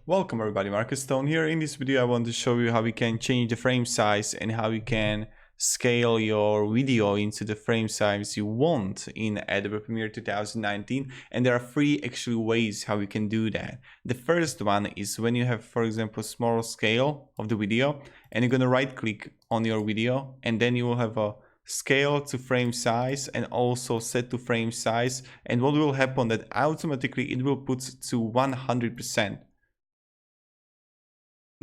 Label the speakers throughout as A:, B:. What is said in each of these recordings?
A: Welcome everybody, Marcus Stone here. In this video I want to show you how we can change the frame size and how you can scale your video into the frame size you want in Adobe Premiere 2019, and there are three actually ways how we can do that. The first one is when you have, for example, small scale of the video, and you're going to right click on your video, and then you will have a scale to frame size and also set to frame size, and what will happen that automatically it will put to 100%.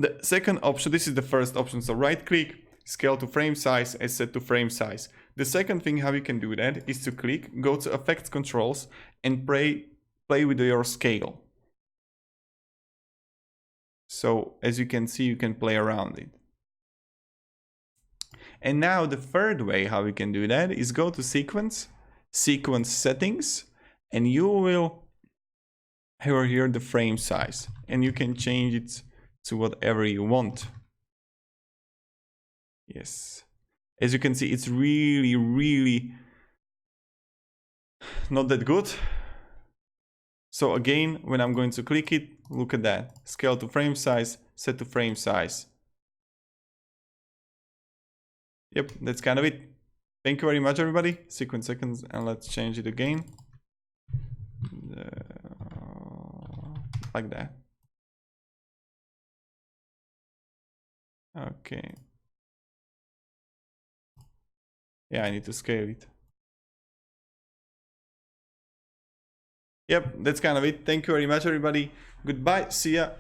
A: The second option, this is the first option, so right click, scale to frame size and set to frame size. The second thing how you can do that is to click, go to effects controls and play with your scale. So as you can see, you can play around it. And now the third way how we can do that is go to sequence settings, and you will have here the frame size, and you can change it to whatever you want. Yes, as you can see, it's really not that good. So again, when I'm going to click it, look at that, scale to frame size, set to frame size. Yep, that's kind of it. Thank you very much everybody. Sequence seconds, and let's change it again. Like that. Okay. Yeah, I need to scale it. Yep, that's kind of it. Thank you very much everybody. Goodbye. See ya.